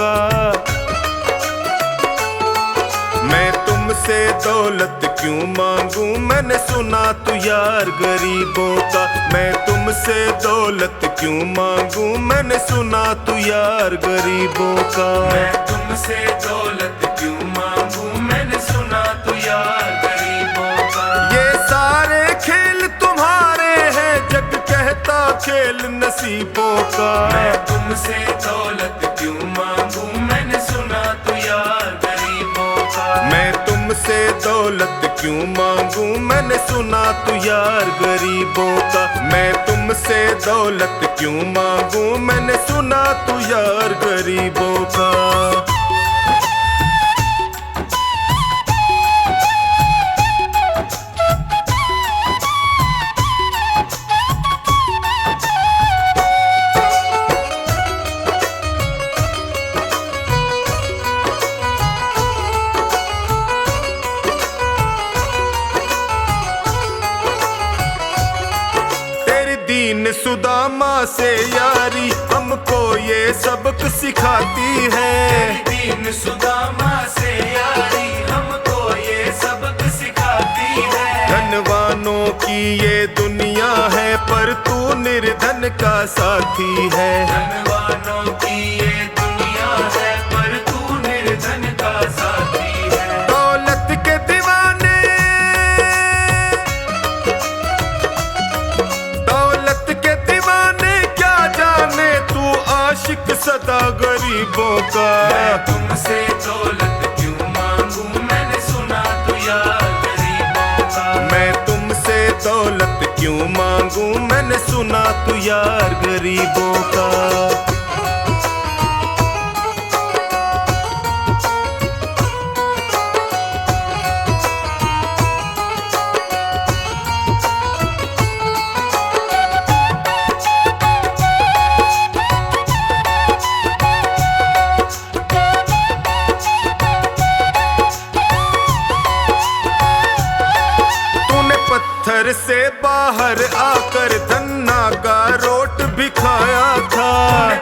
का। मैं तुमसे दौलत क्यों मांगू, मैंने सुना तू यार गरीबों का। मैं तुमसे दौलत क्यों मांगू, मैंने सुना तू यार गरीबों का। मैं तुमसे दौलत क्यों मांगू, मैंने सुना तू यार गरीबों का। ये सारे खेल तुम्हारे हैं, जग कहता खेल नसीबों का। मैं तुमसे दौलत क्यों मांगू, मैंने सुना तू यार गरीबों का। मैं तुमसे दौलत क्यों मांगू, मैंने सुना तू यार गरीबों का। मैं तुमसे दौलत क्यों मांगू, मैंने सुना तू यार गरीबों का। दीन सुदामा से यारी हमको ये सबक सिखाती है। दीन सुदामा से यारी हमको ये सबक सिखाती है। धनवानों की ये दुनिया है, पर तू निर्धन का साथी है। धनवानों की ये दुनिया है, पर तू निर्धन का साथी है। दौलत के दीवाने, आशिक सदा गरीबों का। मैं तुमसे दौलत क्यों मांगू, मैंने सुना तू यार गरीबों का। मैं तुमसे दौलत क्यों मांगू, मैंने सुना तू यार गरीबों का। पत्थर से बाहर आकर धन्ना का रोट भी खाया था।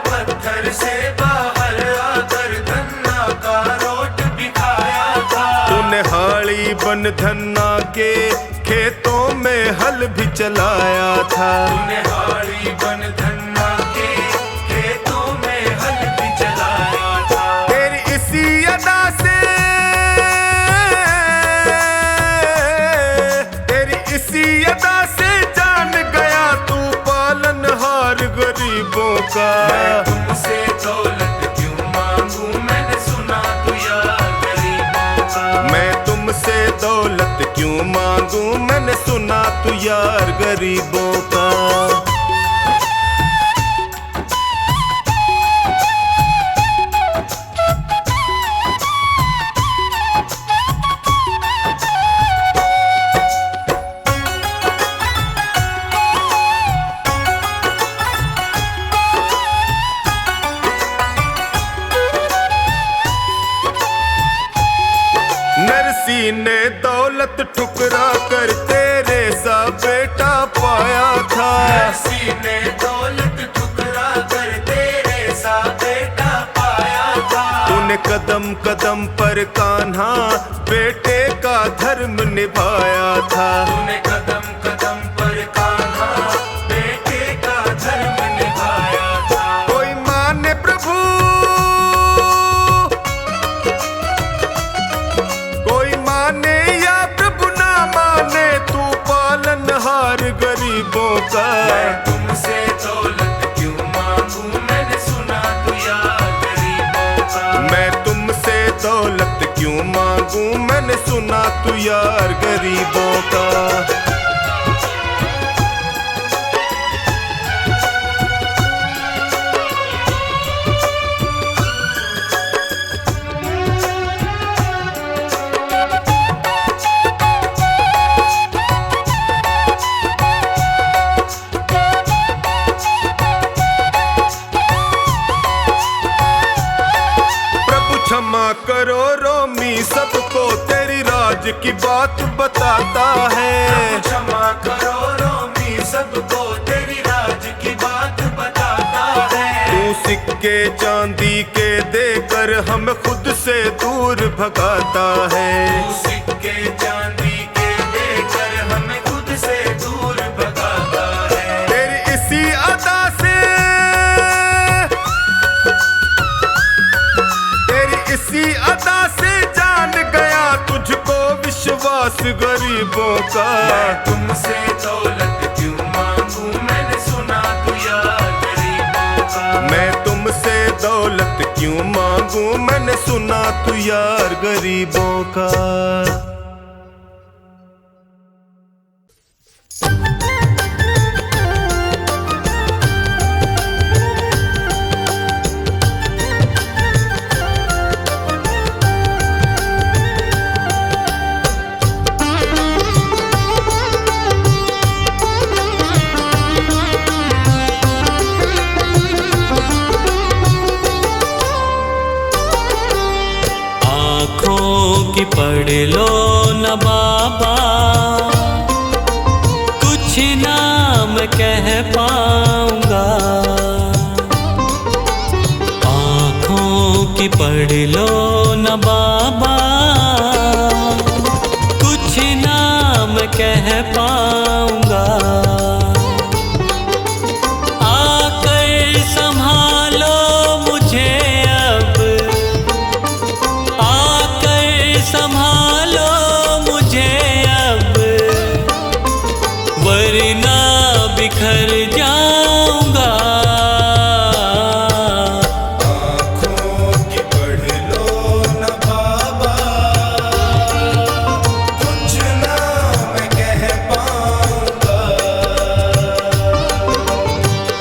पत्थर से बाहर आकर धन्ना का रोट भी खाया था। तूने हाड़ी बन धन्ना के खेतों में हल भी चलाया था। तूने हाड़ी बन धन्ना के खेतों में हल भी चलाया था। तेरी इसी अदा से, इसी अदा से जान गया तू पालनहार गरीबों का। मैं तुमसे दौलत क्यों मांगू, मैंने सुना तू यार गरीबों का। मैं तुमसे दौलत क्यों मांगू, मैंने सुना तू यार गरीबों का। नरसी ने दौलत ठुकरा कर तेरे सा बेटा पाया था। नरसी ने दौलत ठुकरा कर तेरे सा बेटा पाया था। तूने कदम कदम पर कान्हा बेटे का धर्म निभाया था। तूने कदम कदम पर कान्हा बेटे का धर्म निभाया था। कोई माने प्रभु, कोई माने या प्रभु ना माने, तू पालनहार गरीबों का। मैं तुमसे दौलत क्यों मांगू, मैंने सुना तू यार गरीबों का। मैं तुमसे दौलत क्यों मांगू, मैंने सुना तू यार गरीबों का। क्षमा करो रोमी सबको, तेरी राज की बात बताता है। क्षमा करो रोमी सबको, तेरी राज की बात बताता है। तू सिक्के चांदी के देकर हमें खुद से दूर भगाता है। तू सिक्के चांदी के देकर हमें खुद से दूर भगाता है। तेरी इसी अदा से, तेरी इसी अदा से जान गया तुझको विश्वास गरीबों का। मैं तुमसे दौलत क्यों मांगू, मैंने सुना तू यार गरीबों का। मैं तुमसे दौलत क्यों मांगू, मैंने सुना तू यार गरीबों का। की पढ़ लो न बाबा, कुछ नाम कह पाऊंगा। आँखों की पढ़ लो न बाबा, कुछ नाम कह पाऊंगा। आकर संभालो मुझे अब, संभालो मुझे अब, वरना बिखर जाऊंगा। आँखों की पढ़ लो न बाबा, कुछ ना मैं कह पाऊंगा।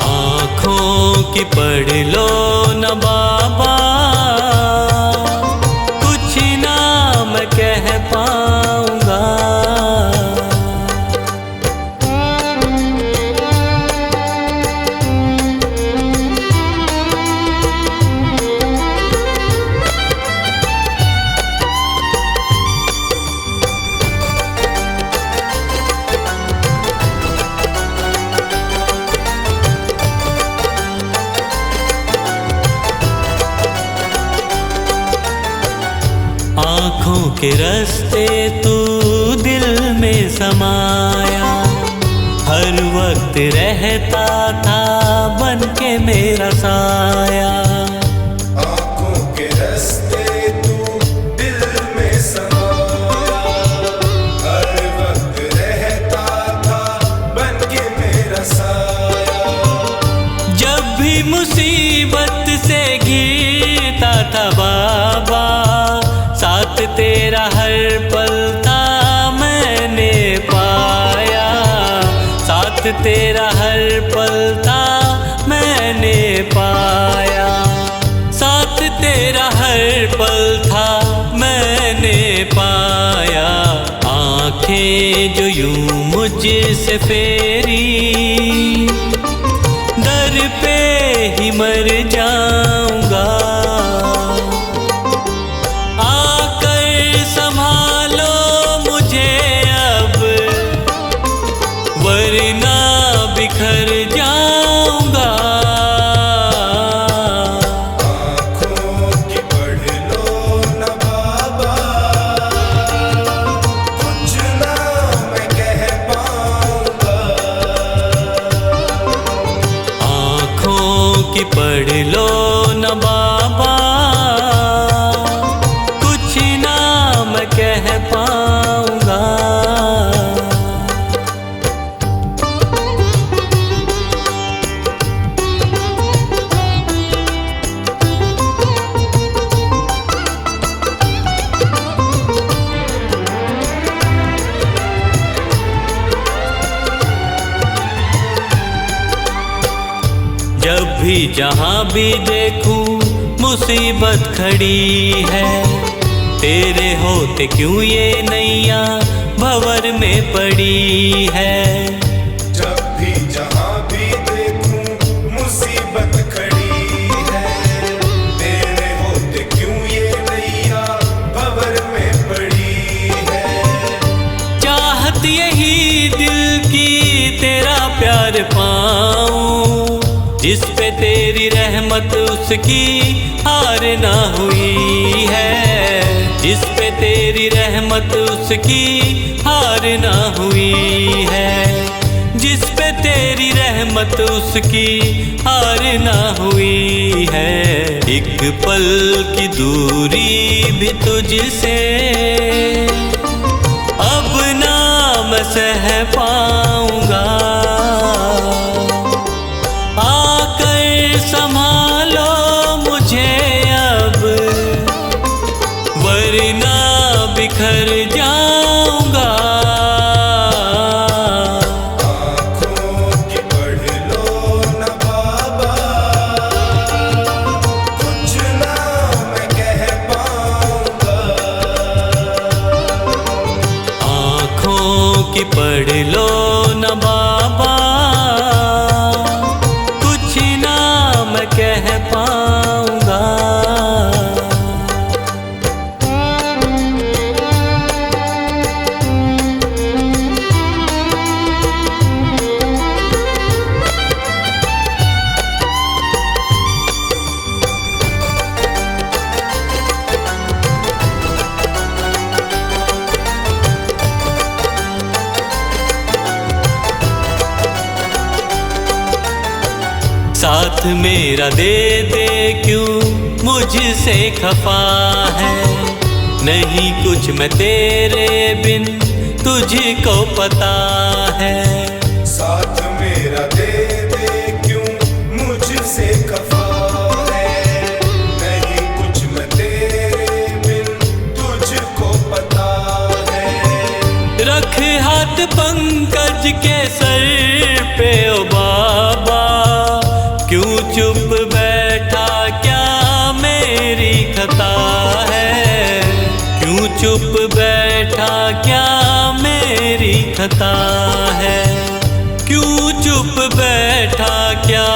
आँखों की पढ़ लो न बाबा, कह पाऊंगा। आँखों के रास्ते तू दिल में समाया, हर वक्त रहता था बन के मेरा साया। आँखों के रास्ते तू दिल में समाया, हर वक्त रहता था बन के मेरा साया। जब भी मुसीबत से घिरता था बाबा, साथ तेरा हर पल था मैंने पाया। साथ तेरा हर पल था मैंने पाया। साथ तेरा हर पल था मैंने पाया। आँखें जो यूं मुझसे फेरी, दर पे ही मर जाऊंगा। संभालो मुझे अब, वरना बिखर जाऊंगा। आँखों की पढ़ लो न बाबा, कुछ ना मैं कह पाऊंगा। आँखों की पढ़ लो न बाबा, कह पाऊंगा। जब भी जहाँ भी देखूं मुसीबत खड़ी है, तेरे होते क्यों ये नैया भंवर में पड़ी है। जब भी जहाँ भी देखूं मुसीबत खड़ी है, तेरे होते क्यों ये नैया भंवर में पड़ी है। चाहत यही दिल की तेरा प्यार पाऊं, जिस पे तेरी रहमत उसकी हार ना हुई है, जिस पे तेरी रहमत उसकी हार ना हुई है, जिस पे तेरी रहमत उसकी हार ना हुई है। एक पल की दूरी भी तुझसे अब ना मैं सह पाऊंगा, आकर संभालो मुझे अब, वरना बिखर जाऊंगा। आँखों की पढ़ लो न बाबा, कुछ ना मैं कह पाऊंगा। आँखों की पढ़ लो न बाबा, कुछ ना मैं कह पाऊंगा। साथ मेरा दे दे क्यों मुझसे खफा है, नहीं कुछ मैं तेरे बिन तुझको पता है। साथ मेरा दे दे क्यों मुझसे खफा है, नहीं कुछ मैं तेरे बिन तुझको पता है। रख हाथ पंकज के सर पे ओ बाबा, क्यों चुप बैठा क्या मेरी खता है, क्यों चुप बैठा क्या मेरी खता है, क्यों चुप बैठा क्या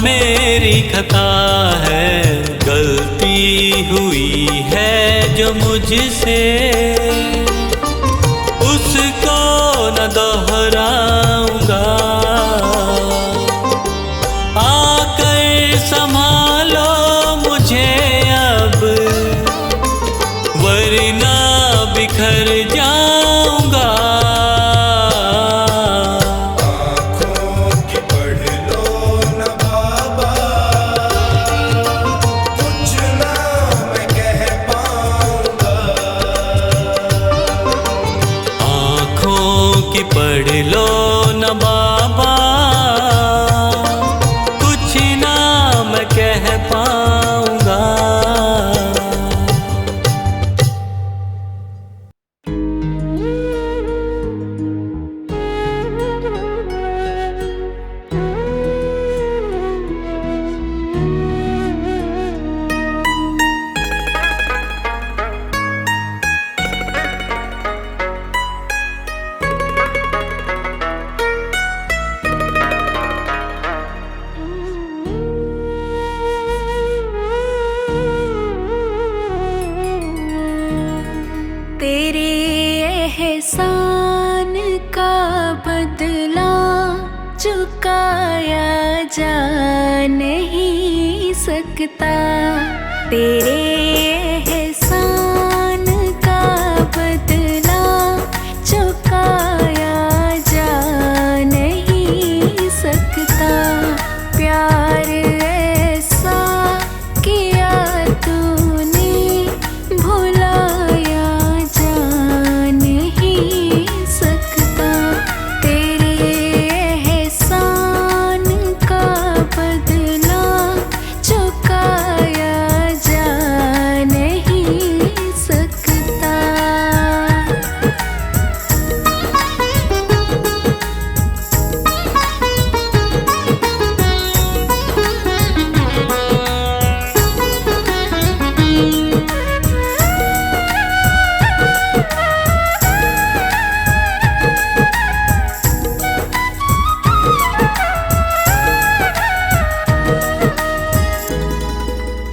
मेरी खता है। गलती हुई है जो मुझसे उसको न दोहराऊंगा, आकर संभालो मुझे अब, वरना बिखर जाऊंगा। आँखों की पढ़ लो न बाबा, कुछ ना मैं कह पाऊंगा। आँखों की पढ़ लो न बाबा, कुछ ना मैं कह पाऊंगा। तेरे एहसान का बदला चुकाया जा नहीं सकता, तेरे एहसान का बदला चुकाया जा नहीं सकता। प्यार ऐसा किया तूने भुलाया जा नहीं सकता, तेरे एहसान का बदला चुकाया जा नहीं सकता।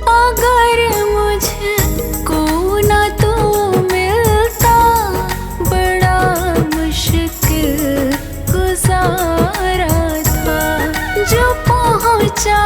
अगर मुझको न तू मिलता, बड़ा मुश्किल गुजारा था। जो पहुँचा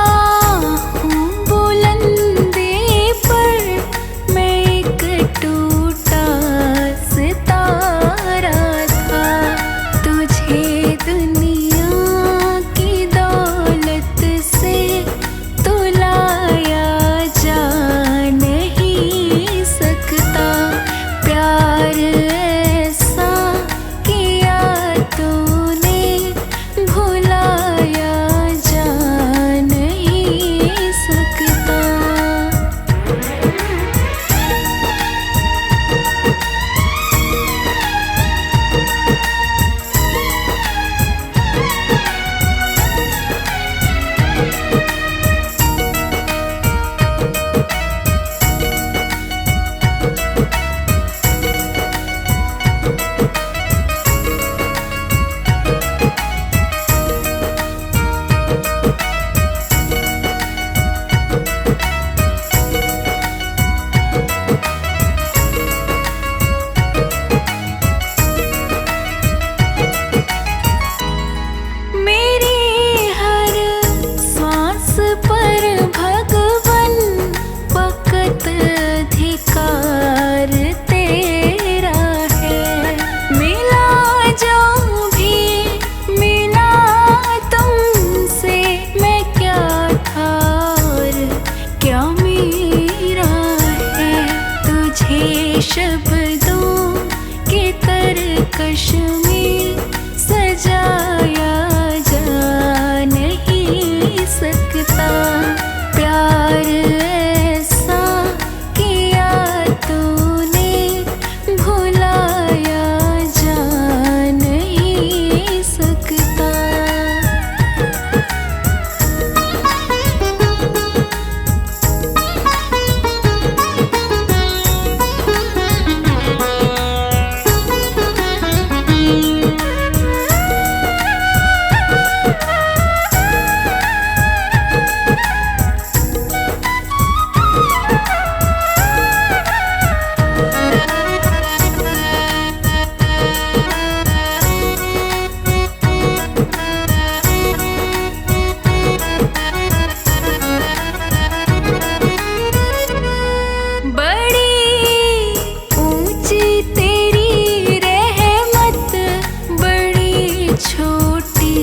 छोटी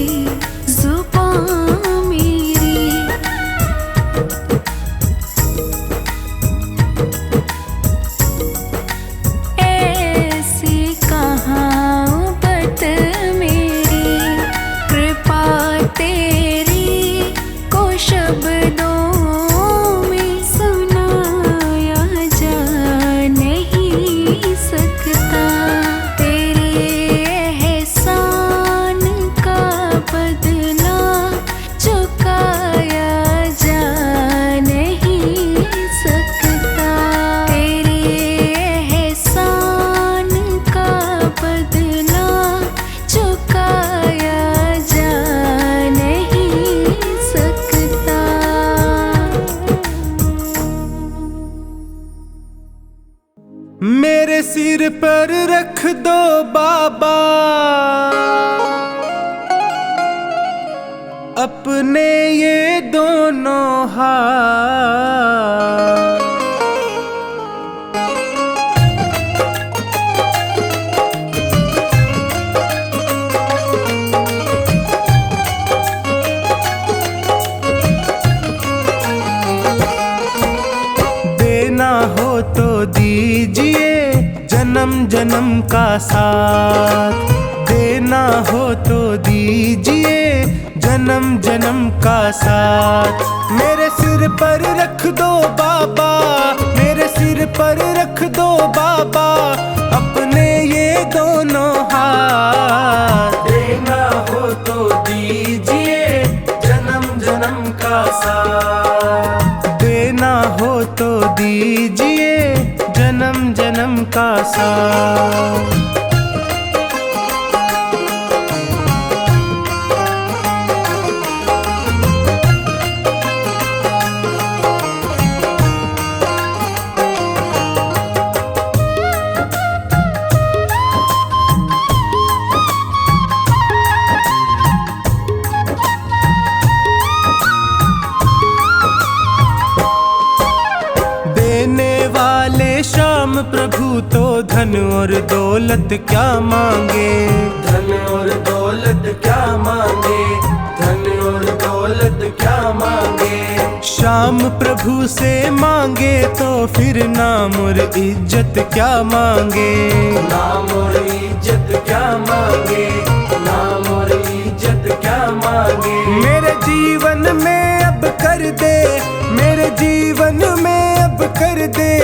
जुबान मेरी। ऐसी कहाँ बात मेरी, कृपा तेरी को शब्दों में सुनाया जा नहीं सकता। तेरे एहसान का बदला चुकाया जा नहीं सकता। तेरे एहसान का बदला चुकाया जा नहीं सकता। मेरे सिर पर रख दो बाबा अपने ये दोनों हाथ। देना हो तो दीजिए जन्म जन्म का साथ। देना हो तो दीजिए जन्म जन्म का साथ। मेरे सिर पर रख दो बाबा, मेरे सिर पर रख दो बाबा अपने ये दोनों हाथ। देना हो तो दीजिए जन्म जन्म का साथ। देना हो तो दीजिए जन्म जन्म का साथ। देने वाले श्याम प्रभु तो धन और दौलत क्या मांगे। धन और दौलत क्या मांगे, धन और दौलत क्या मांगे। श्याम प्रभु से मांगे तो फिर नाम और इज्जत क्या मांगे। नाम और इज्जत क्या मांगे, नाम और इज्जत क्या मांगे। मेरे जीवन में अब कर दे, मेरे जीवन में अब कर दे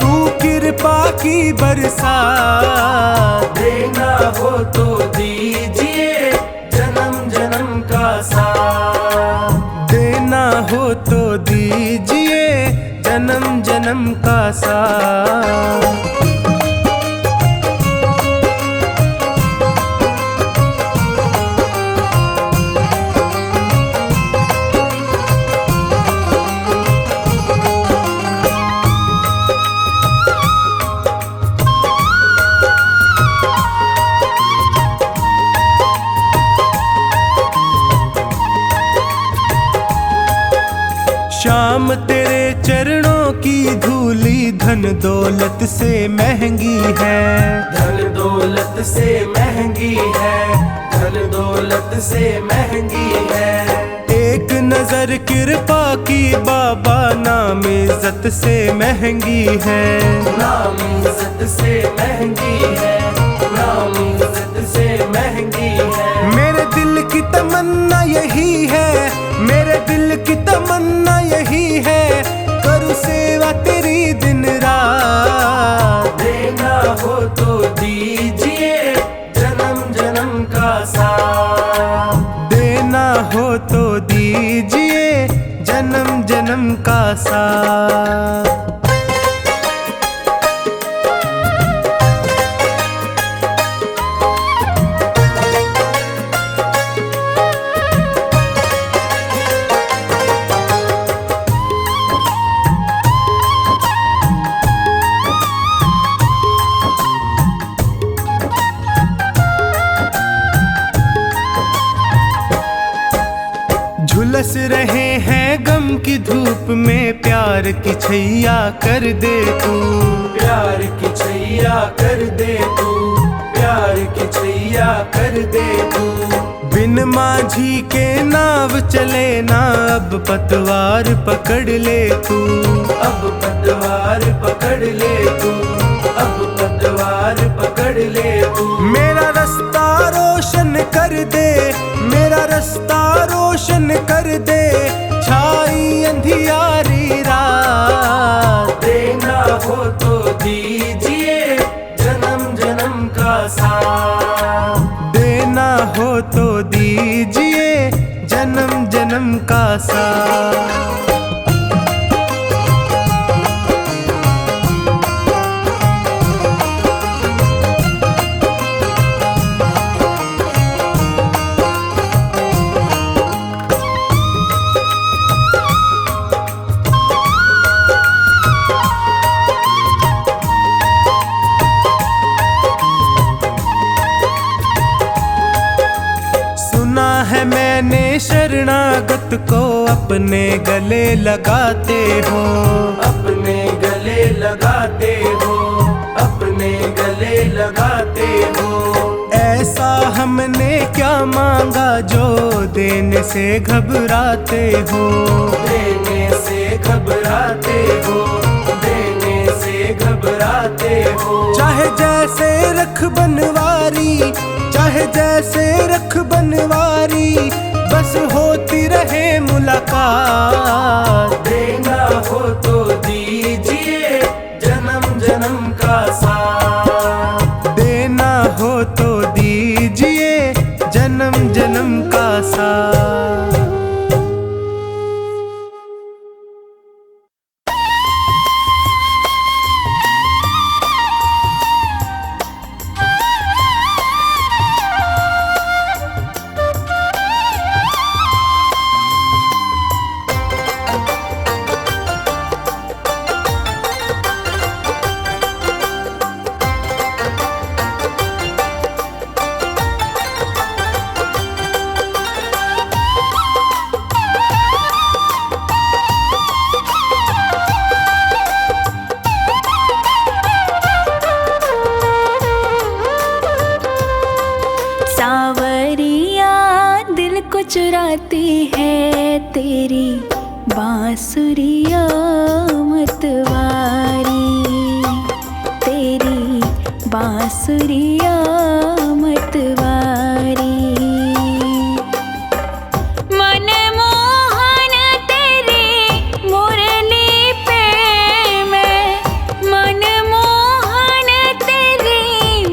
तू कृपा की बरसात। देना हो तो दीजिए जन्म जन्म का साथ। देना हो तो दीजिए जन्म जन्म का साथ। श्याम तेरे चरणों की धूली धन दौलत से महंगी है। धन दौलत से महंगी है, धन दौलत से महंगी है। एक नजर कृपा की बाबा नाम इज्जत से महंगी है। नाम इज्जत से महंगी है, नाम इज्जत से महंगी है। मेरे दिल की तमन्ना यही है, मेरे दिल की तमन्ना यही है करूँ सेवा तेरी दिन रात। देना हो तो दीजिए जन्म जन्म का साथ। देना हो तो दीजिए जन्म जन्म का साथ। झुलस रहे हैं गम की धूप में प्यार की छैया कर दे तू। प्यार की छैया कर दे तू, प्यार की छैया कर दे तू। माझी के नाव चले ना, अब पतवार पकड़ ले तू, अब पतवार पकड़ ले तू, अब पतवार पकड़ ले तू। मेरा रास्ता रोशन कर दे, मेरा रास्ता रोशन कर दे, छाई अंधियारी रात। देना हो तो दीजिए जन्म जन्म का साथ, देना हो तो दीजिए जन्म जन्म का साथ। है मैंने शरणागत को अपने गले लगाते हो, अपने गले लगाते हो, अपने गले लगाते हो। ऐसा हमने क्या मांगा जो देने से घबराते हो, देने से घबराते हो, देने से घबराते हो। चाहे जैसे रख बनवारी, चाहे जैसे रख बनवारी, बस होती रहे मुलाकात। देना हो तो दीजिए जन्म जन्म का साथ, देना हो तो दीजिए जन्म जन्म का साथ। चुराती है तेरी बांसुरिया मतवारी, तेरी बांसुरिया मतवारी। मनमोहन तेरी मुरली पे मैं, मनमोहन तेरी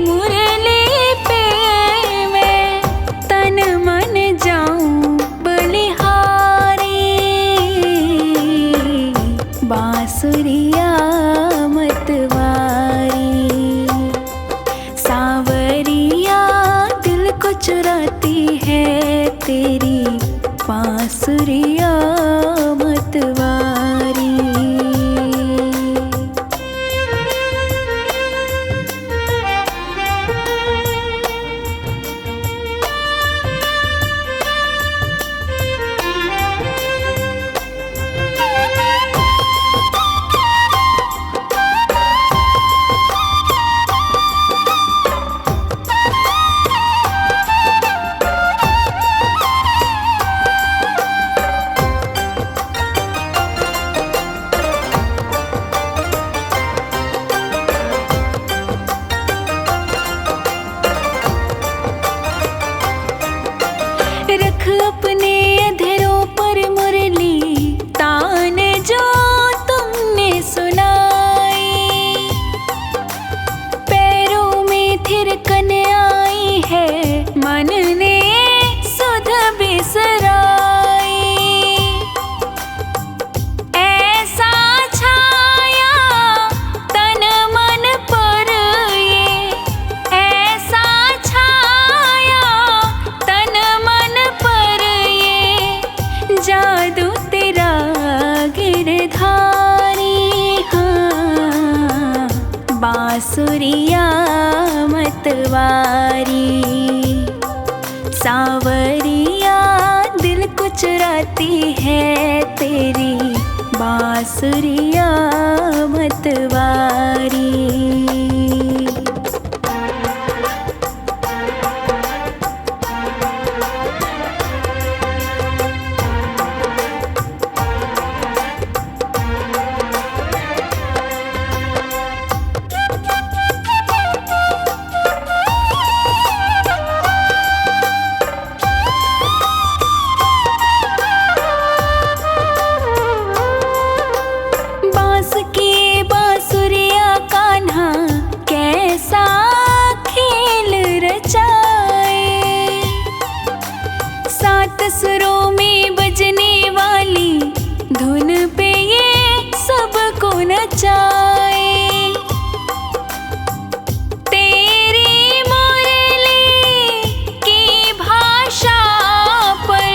मुरली पे मैं तन मन जाऊं बलिहारी। बांसुरिया मतवारी, सांवरिया दिल को चुराती है तेरी बांसुरिया मतवारी। रख अपने अधरों पर मुरली तान जो तुमने सुनाई, पैरों में थिरकन आई है मन ने सुध बिसराई। ऐसा छाया तन मन पर ये, ऐसा छाया तन मन पर ये जादू तेरा गिरधारी। हाँ बांसुरिया मतवारी, सांवरिया दिल को चुराती है तेरी बांसुरिया मतवारी। सात सुरों में बजने वाली धुन पे ये सबको नचाए। तेरी मुरली की भाषा पर,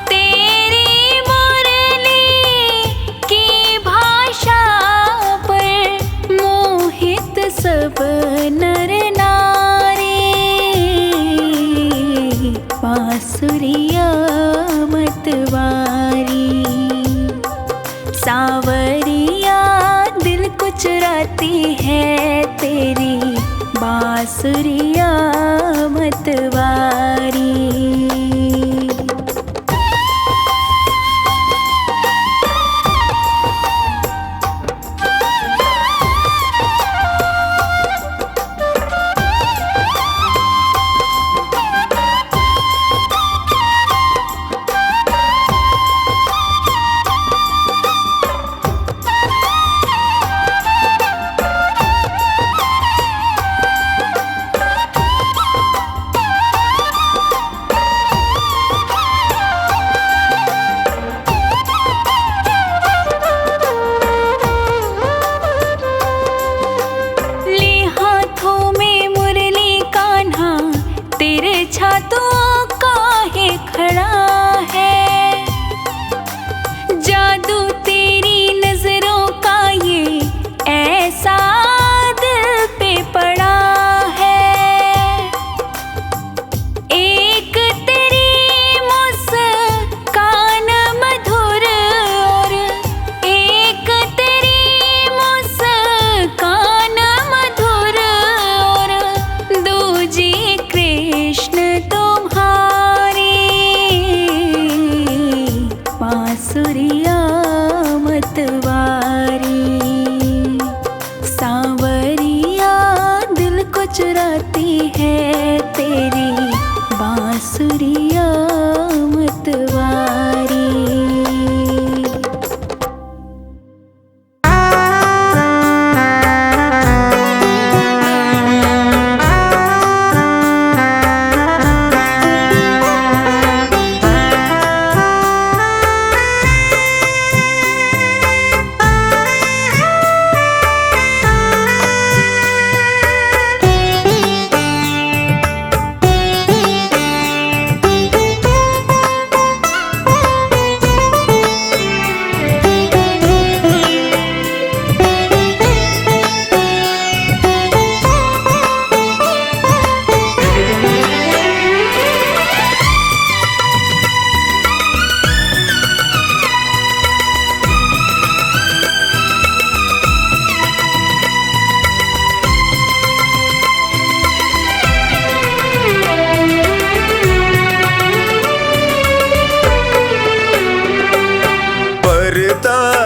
तेरी मुरली की भाषा पर मोहित सब नर नारी। बांसुरिया मतवारी, सांवरिया दिल को चुराती है तेरी बांसुरिया मतवारी। छातों काहे खड़ा है, जादू तेरी नजरों का ये ऐसा दिल पे पड़ा है। एक तेरी मुस्कान मधुर और एक तेरी मुस्कान मधुर और दूजी कृष्ण तुम्हारी। बांसुरिया मतवारी, सांवरिया दिल को चुराती है तेरी बांसुरिया मतवारी।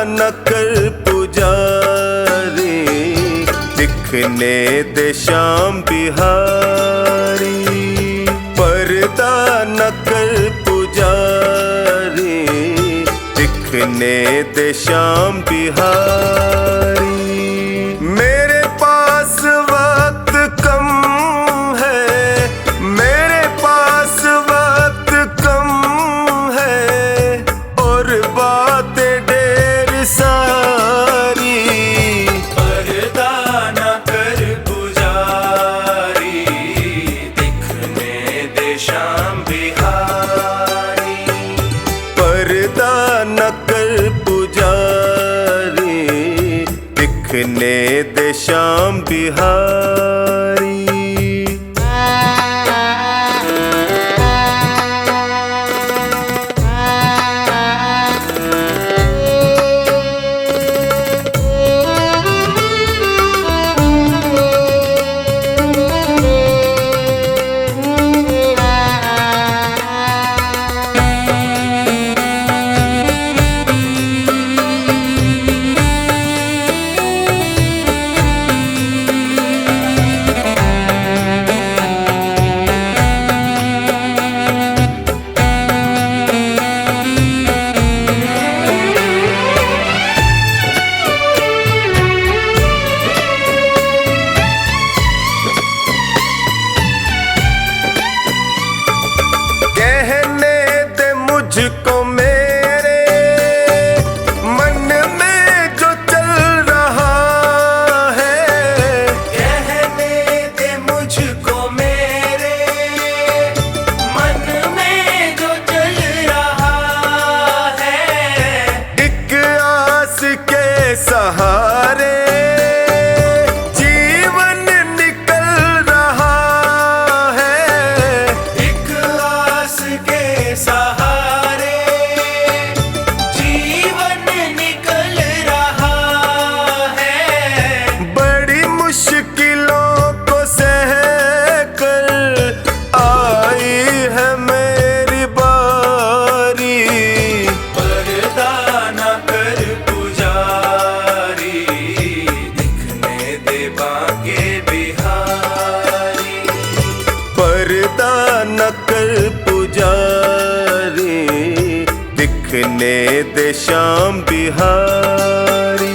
न कर पुजारी, दिखने दे श्याम बिहारी। पर्दा न कर पुजारी, दिखने दे श्याम बिहारी। मेरे पास वक्त कम है, मेरे पास वक्त कम है और बातें सारी। पर्दा न कर पुजारी, दिखने दे श्याम बिहारी। पर्दा न कर पुजारी, दिखने दे श्याम बिहारी। दिखने दे श्याम बिहारी।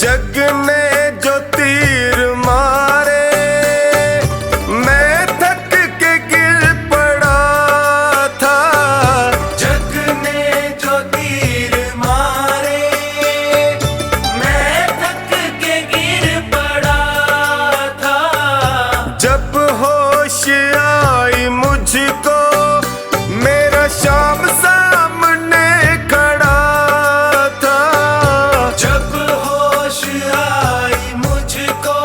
जग ने जो तीर मारे मैं थक के गिर पड़ा था। जग ने जो तीर मारे मैं थक के गिर पड़ा था। जब होश आई मुझको मेरा श्याम सामने खड़ा था। जब होश आई मुझको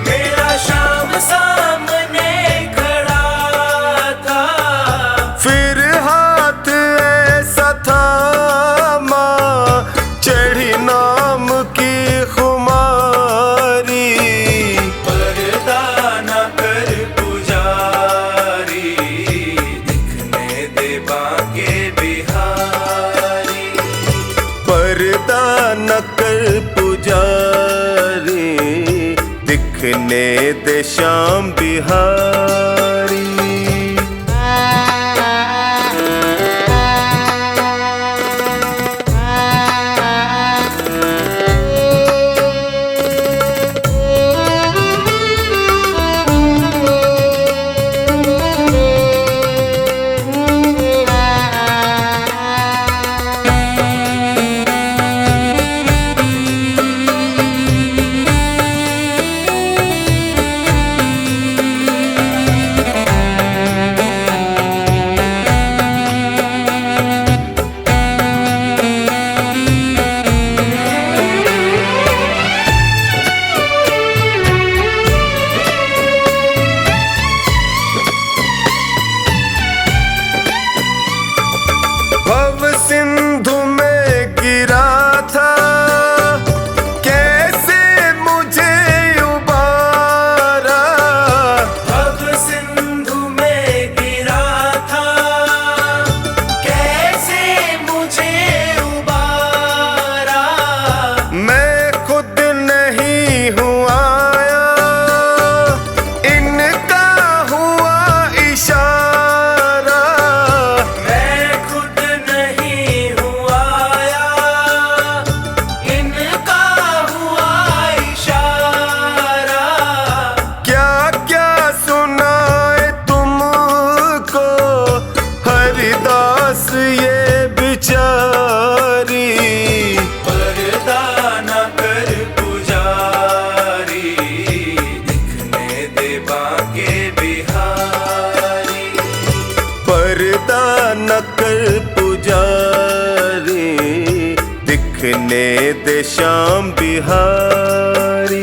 मेरा श्याम सामने खड़ा था। फिर हाथ ऐसा थामा चढ़ी नाम की खुमारी। पर्दा न कर पुजारी, दिखने दे बाके बिहारी। पर्दा न कर पुजारी, दिखने दे श्याम बिहारी। भव सिंधु में गिरा था कैसे मुझे उबारा। भव सिंधु में गिरा था कैसे मुझे उबारा। मैं खुद नहीं हूँ आया, इनका हुआ इशारा। मैं खुद नहीं हूँ आया, इनका हुआ इशारा। क्या क्या सुनाए तुमको हरिदास ये बिचारी। पर्दा न कर पुजारी, दिखने दे बाके बिहारी। पर्दा न कर पुजारी, दिखने दे श्याम बिहारी।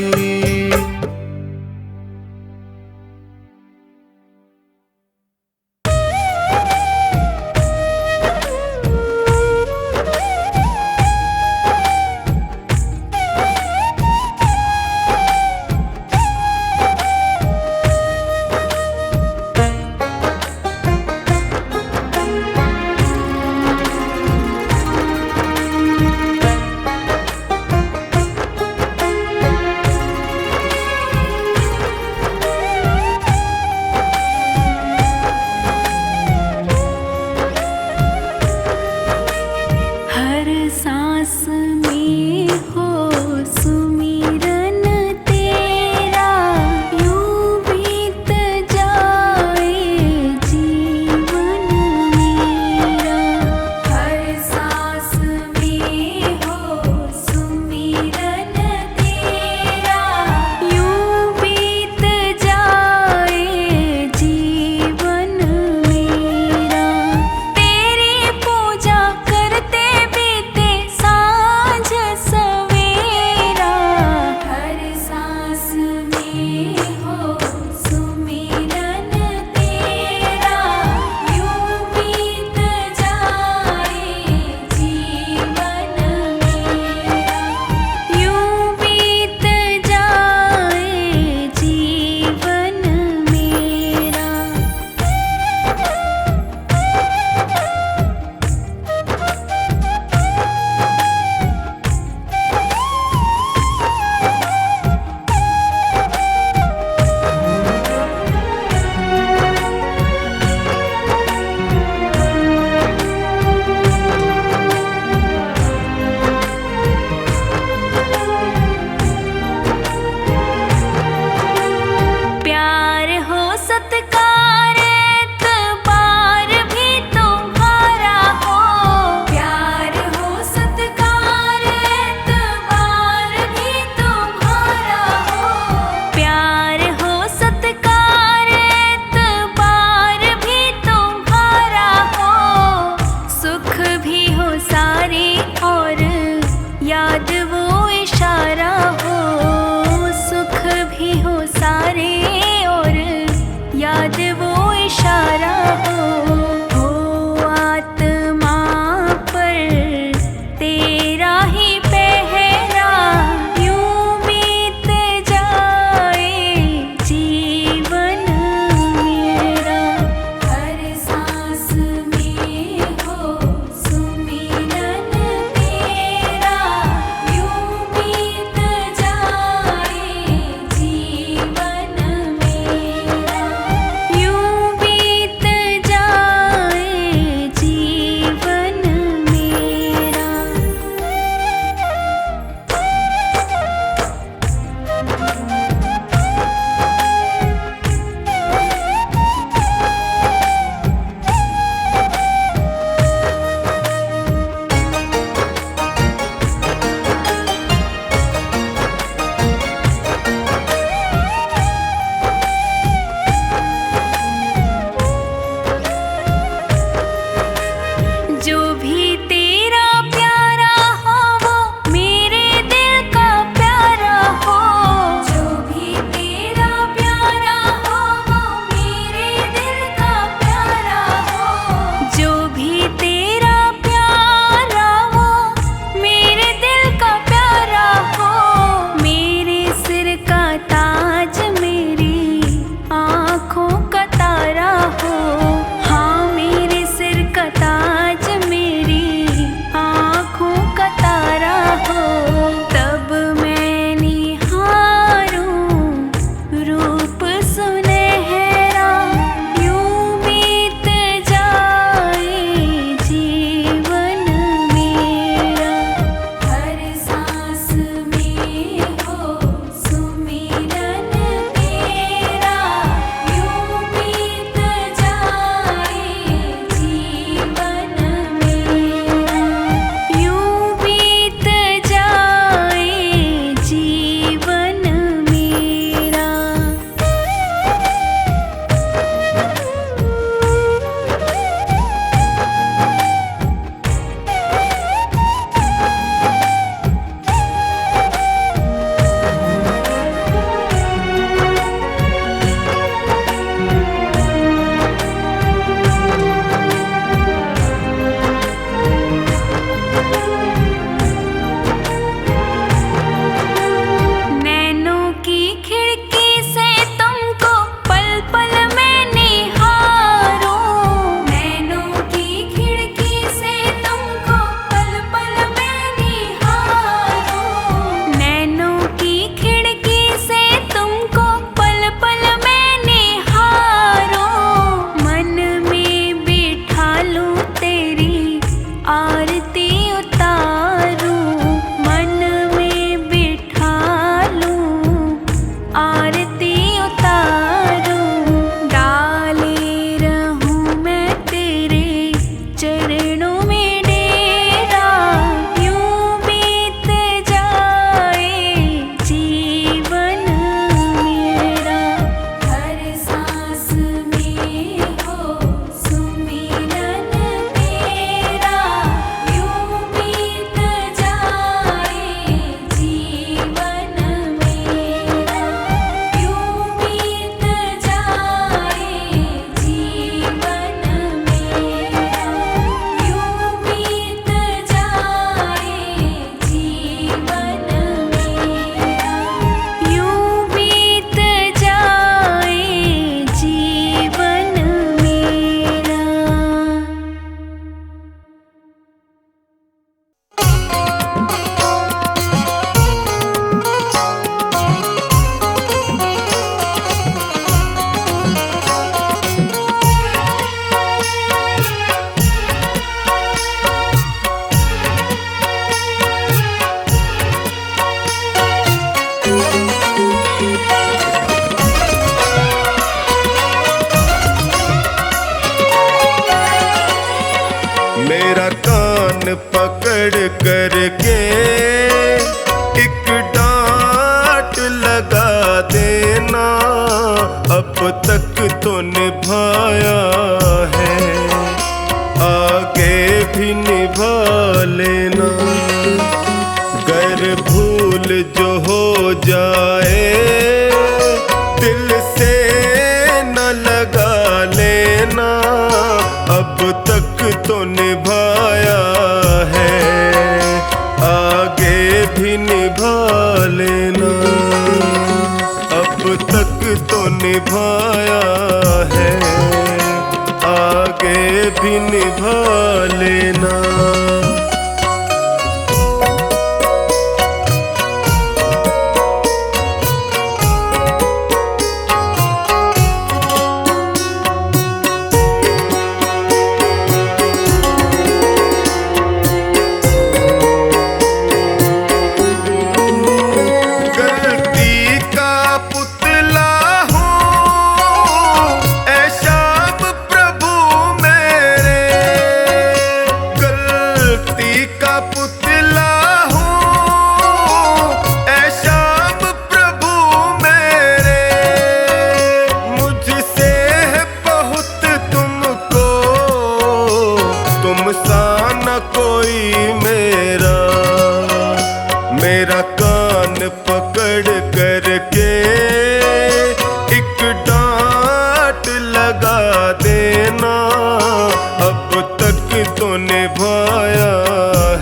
पकड़ करके एक डांट लगा देना, अब तक तो निभाया है, आगे भी निभा लेना। गर भूल जो हो जाए दिल से न लगा लेना, अब तक तो निभाया है, आगे भी निभा लेना। अब तक तो निभाया है, आगे भी निभा लेना। मेरा कान पकड़ करके एक डांट लगा देना, अब तक तो निभाया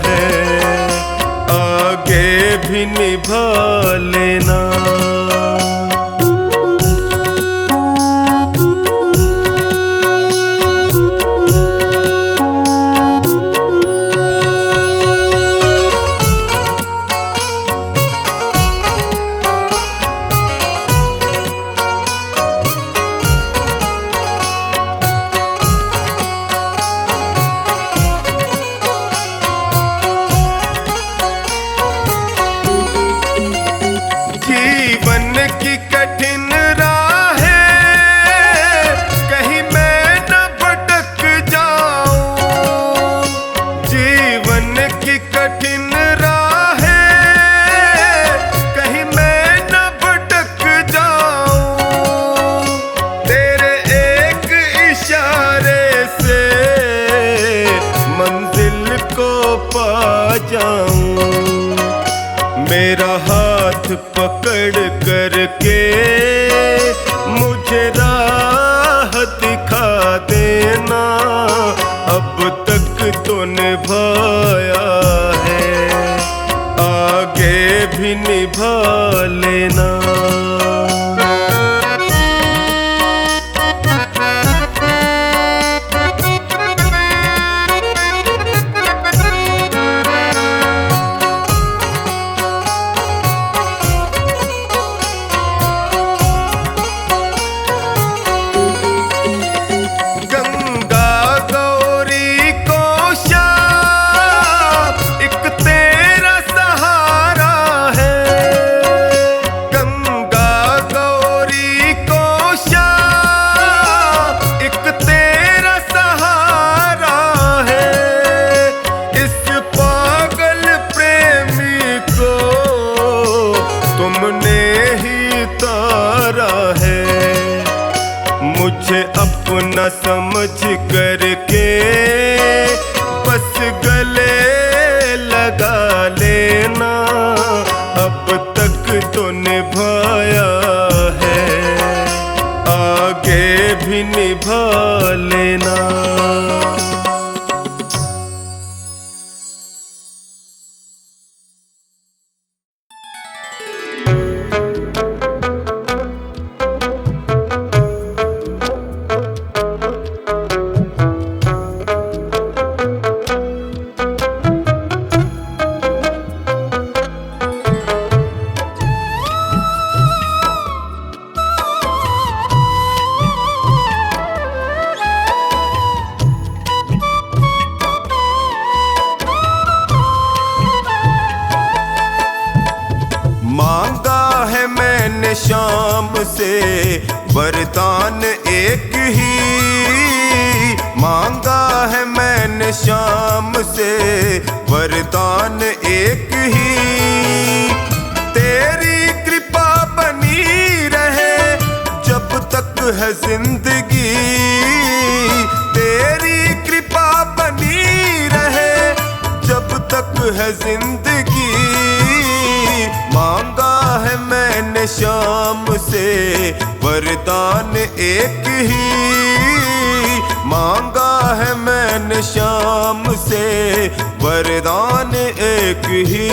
है, आगे भी निभा लेना। जीवन की कठिन राहें कहीं मैं न भटक जाऊं, जीवन की कठिन राहें कहीं मैं न भटक जाऊं, तेरे एक इशारे से मंजिल को पा जाऊं। मेरा हाथ पकड़ करके मुझे राह दिखा देना, अब तक तो निभाया है, आगे भी निभा लेना। मुझे अपना समझ करके बस गले लगा लेना, अब तक तो निभाया है, आगे भी निभा लेना। शाम से वरदान एक ही मांगा है मैंने मैंने शाम से वरदान एक ही, तेरी कृपा बनी रहे जब तक है जिंदगी, तेरी कृपा बनी रहे जब तक है जिंदगी। मांगा है मैंने शाम से वरदान एक ही, मांगा है मैंने शाम से वरदान एक ही।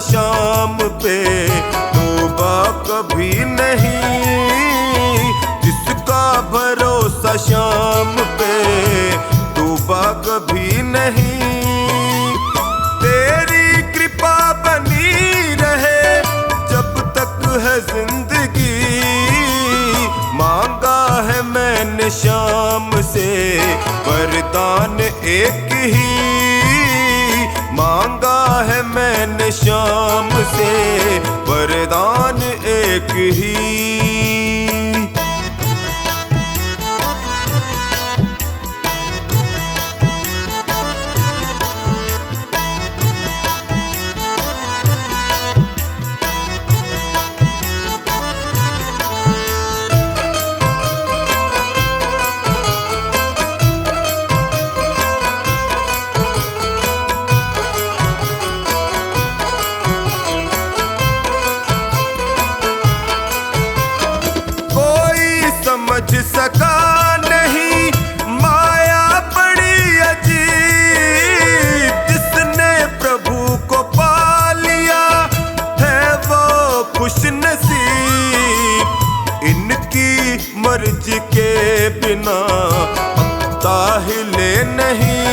शाम पे तौबा कभी नहीं, जिसका भरोसा शाम पे तौबा कभी नहीं। तेरी कृपा बनी रहे जब तक है जिंदगी, मांगा है मैंने शाम से वरदान एक ही, मांगा है मैंने शाम से वरदान एक ही। समझ सका नहीं माया बड़ी अजीब, जिसने प्रभु को पा लिया है वो खुश नसीब। इनकी मर्जी के बिना पत्ता हिले नहीं,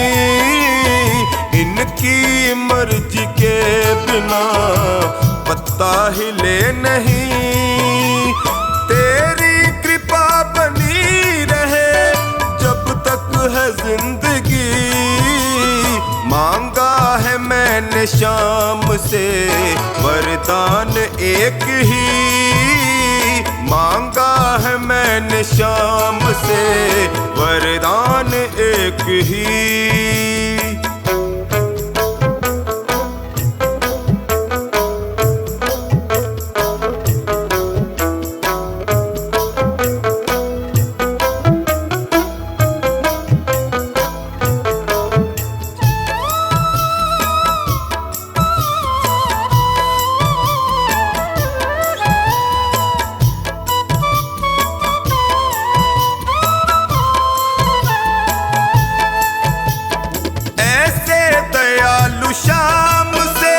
इनकी मर्जी के बिना पत्ता हिले नहीं। तेरी कृपा बनी रहे जब तक है जिंदगी, मांगा है मैंने शाम से वरदान एक ही, मांगा है मैंने शाम से वरदान एक ही। शाम से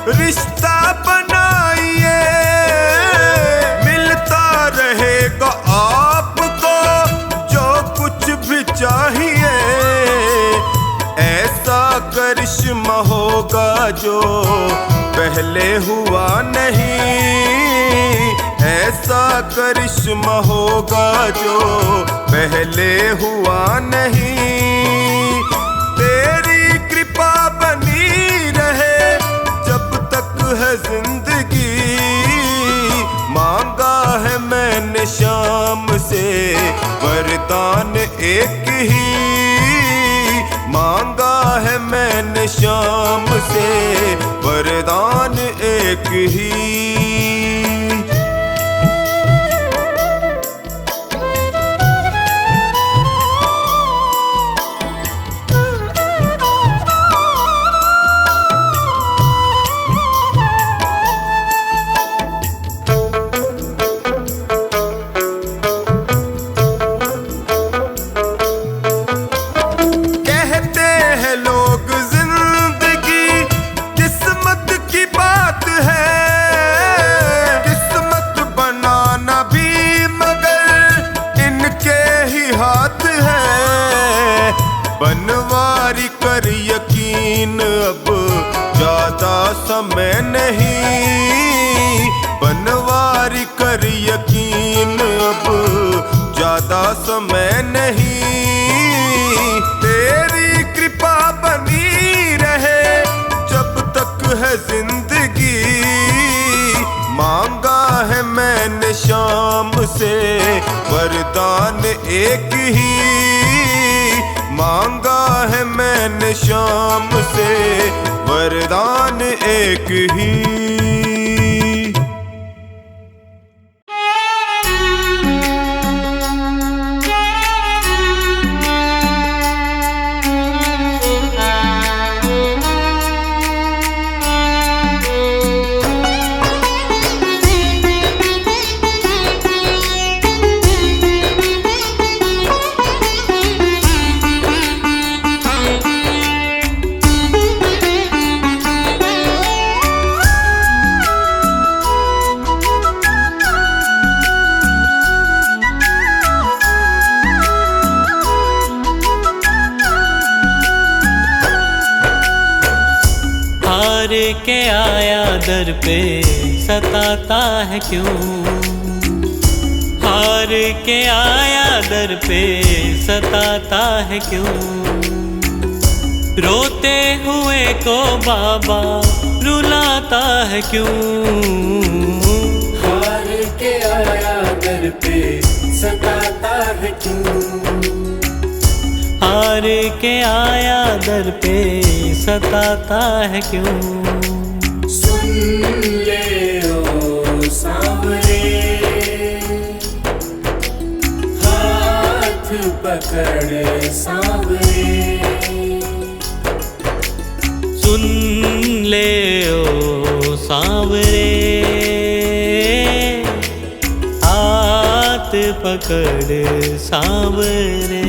रिश्ता बनाइए, मिलता रहेगा आपको जो कुछ भी चाहिए। ऐसा करिश्मा होगा जो पहले हुआ नहीं, ऐसा करिश्मा होगा जो पहले हुआ नहीं। तेरी कृपा बनी रहे जब तक है जिंदगी, मांगा है मैंने शाम से वरदान एक ही, मांगा है मैंने शाम से वरदान एक ही। है यकीन, अब ज्यादा समय नहीं। बनवारी कर यकीन, अब ज्यादा समय नहीं। तेरी कृपा बनी रहे जब तक है जिंदगी। मांगा है मैंने शाम से वरदान एक ही। मांगा है मैंने शाम से वरदान एक ही। हार के आया दर पे सताता है क्यों? हार के आया दर पे सताता है क्यों? रोते हुए को बाबा रुलाता है क्यों? हार के आया दर पे सताता है क्यों? हार के आया दर पे सताता है क्यों? सुन ले ओ सांवरे, हाथ पकड़ सांवरे। सुन ले ओ सांवरे, हाथ पकड़ सांवरे।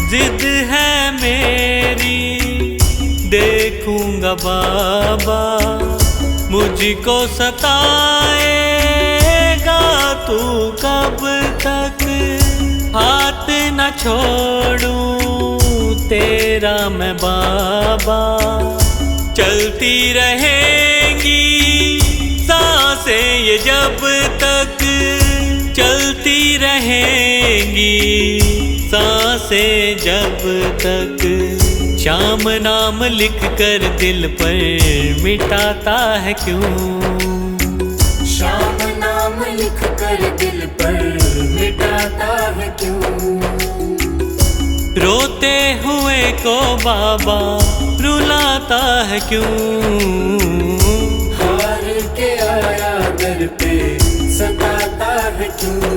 जिद है मेरी देखूंगा बाबा, मुझको सताएगा तू कब तक? हाथ न छोड़ूं तेरा मैं बाबा, चलती रहेंगी सांसें ये जब तक। चलती रहेंगी सांसें जब तक। श्याम नाम लिख कर दिल पर मिटाता है क्यों? श्याम नाम लिख कर दिल पर मिटाता है क्यों? रोते हुए को बाबा रुलाता है क्यों? हार के आया दर पे सताता है क्यों?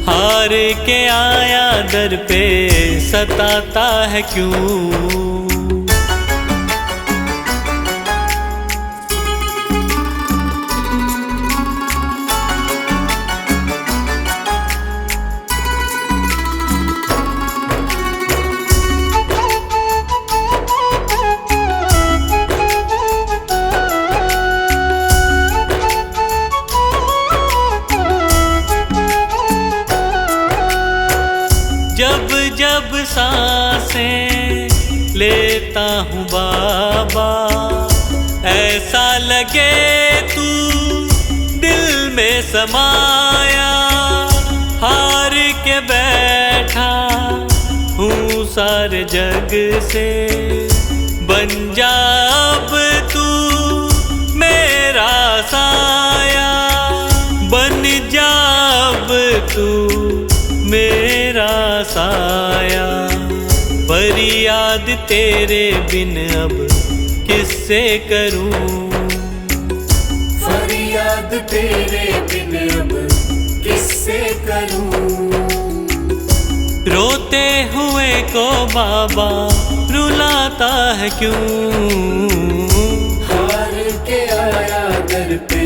हार के आया दर पे सताता है क्यों? जब जब सांसें लेता हूँ बाबा, ऐसा लगे तू दिल में समाया। हार के बैठा हूँ सारे जग से, बन जा अब तू मेरा साया। बन जा अब तू मेरा साया। फरियाद तेरे बिन अब किससे करूं? दर्द तेरे बिन अब किससे करूं। रोते हुए को बाबा रुलाता है क्यों? हार के आया दर पे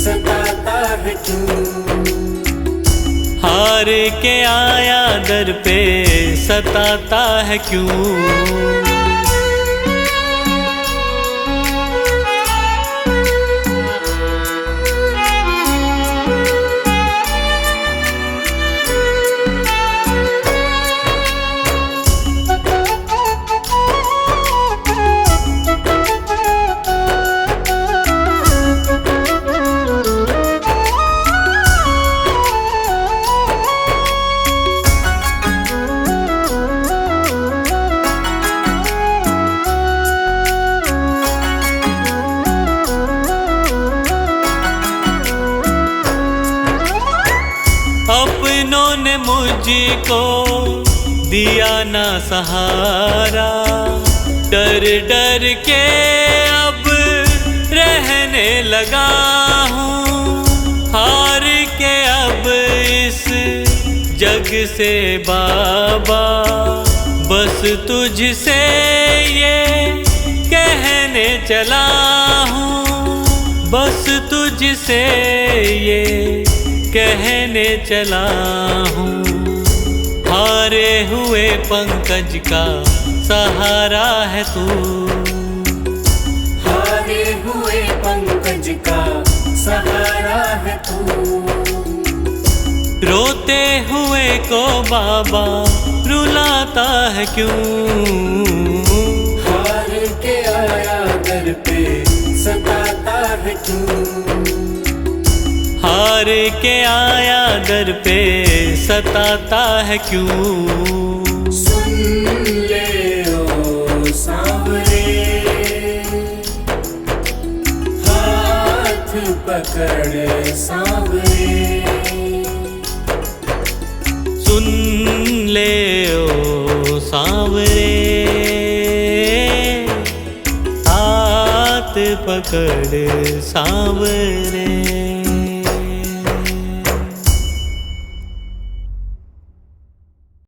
सताता है क्यों। हार के आया दर पे सताता है क्यों? अपनों ने मुझको दिया ना सहारा, डर डर के अब रहने लगा हूँ। हार के अब इस जग से बाबा बस तुझसे ये कहने चला हूँ, बस तुझसे ये कहने चला हूँ। हारे हुए पंकज का सहारा है तू, हारे हुए पंकज का सहारा है तू। रोते हुए को बाबा रुलाता है क्यों? हार के आया दर पे सताता है क्यों। हार के आया दर पे सताता है क्यों? सुन ले ओ सांवरे, हाथ पकड़ सांवरे। सुन ले ओ सांवरे, हाथ पकड़ सांवरे।